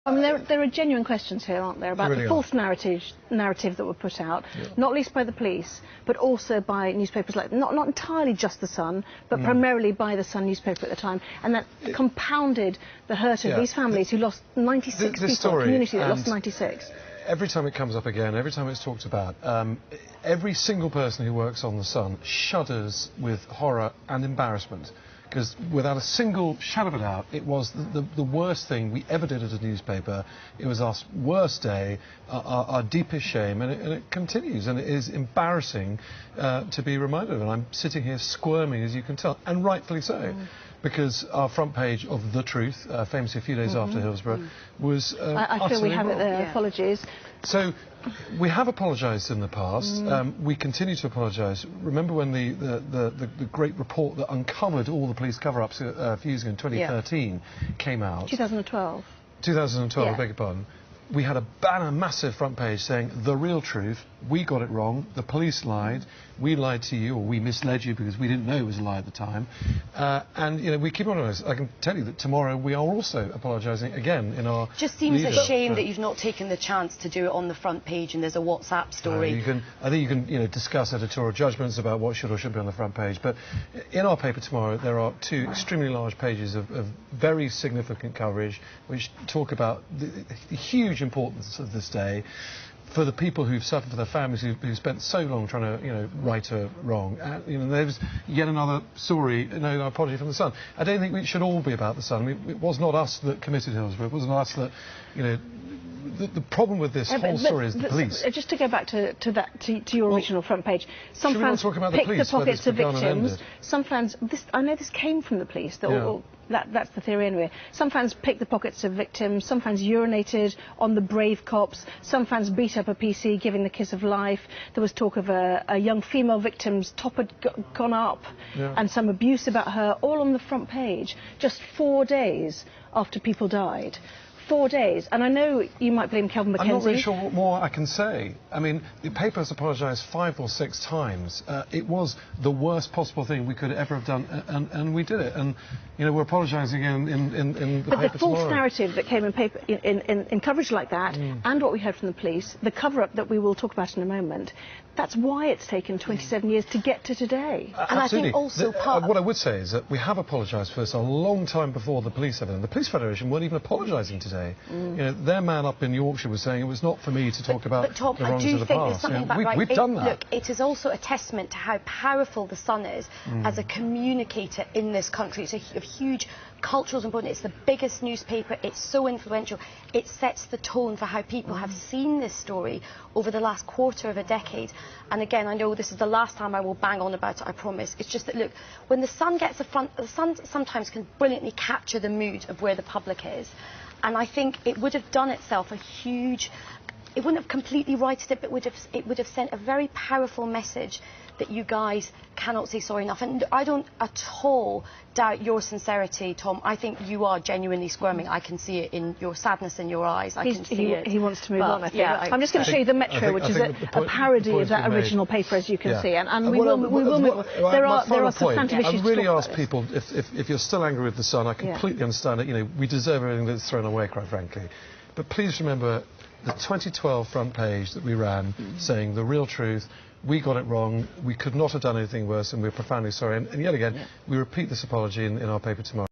I mean, there are genuine questions here, aren't there, about the false narrative that were put out, not least by the police, but also by newspapers like, not entirely just The Sun, but primarily by The Sun newspaper at the time, and that compounded the hurt of these families who lost 96 people, a community that lost 96. Every time it comes up again, every time it's talked about, every single person who works on The Sun shudders with horror and embarrassment. Because without a single shadow of a doubt, it was the worst thing we ever did as a newspaper. It was our worst day, our deepest shame, and it continues. And it is embarrassing to be reminded of. And I'm sitting here squirming, as you can tell, and rightfully so. Because our front page of The Truth, famously a few days after Hillsborough, was I feel we have it there. Apologies. So, we have apologised in the past. We continue to apologise. Remember when the great report that uncovered all the police cover-ups a few years ago in 2013 came out? 2012. 2012, I beg your pardon. We had a banner, massive front page saying, the real truth, we got it wrong, the police lied, we lied to you, or we misled you because we didn't know it was a lie at the time. And, you know, we keep on honest. I can tell you that tomorrow we are also apologising again in our Just seems a shame that you've not taken the chance to do it on the front page and there's a WhatsApp story. I think you can, you know, discuss editorial judgments about what should or should be on the front page, but in our paper tomorrow there are two extremely large pages of very significant coverage which talk about the huge importance of this day for the people who've suffered, for their families who've spent so long trying to, you know, right a wrong. You know, there's yet another story, you know, apology from The Sun. I don't think it should all be about The Sun. I mean, it was not us that committed Hillsborough. It wasn't us that, you know. The problem with this whole story is the police. Just to go back to your original front page, some fans pick the pockets of victims. Some fans, I know this came from the police. That's the theory anyway. Some fans picked the pockets of victims. Some fans urinated on the brave cops. Some fans beat up a PC, giving the kiss of life. There was talk of a young female victim's top had gone up, and some abuse about her, all on the front page, just 4 days after people died. 4 days, and I know you might blame Kelvin Mackenzie. I'm not really sure what more I can say. I mean, the paper has apologised 5 or 6 times. It was the worst possible thing we could ever have done, and we did it. And you know, we're apologising in the paper tomorrow. But the false narrative that came in paper in coverage like that, and what we heard from the police, the cover-up that we will talk about in a moment, that's why it's taken 27 years to get to today. And I think also what I would say is that we have apologised for this a long time before the police ever done. The Police Federation weren't even apologising today. You know, their man up in Yorkshire was saying it was not for me to talk about Tom, the wrongs of the past. We've done that. Look, it is also a testament to how powerful The Sun is as a communicator in this country. It's of huge cultural importance. It's the biggest newspaper. It's so influential. It sets the tone for how people have seen this story over the last quarter of a decade. And again, I know this is the last time I will bang on about it, I promise. It's just that, look, when The Sun gets the front, The Sun sometimes can brilliantly capture the mood of where the public is. And I think it would have done itself a huge... It wouldn't have completely righted it, but it would have sent a very powerful message that you guys cannot say sorry enough. And I don't at all doubt your sincerity, Tom. I think you are genuinely squirming. I can see it in your sadness in your eyes. I can see it. He wants to move on, I think. Yeah, I'm just going to show you the Metro, which is a parody of that original paper, as you can see. And we will move. There are substantive issues. I've really asked people, if you're still angry with The Sun, I completely understand it. You know, we deserve everything that's thrown away, quite frankly. But please remember the 2012 front page that we ran saying the real truth, we got it wrong, we could not have done anything worse, and we're profoundly sorry. And yet again, we repeat this apology in our paper tomorrow.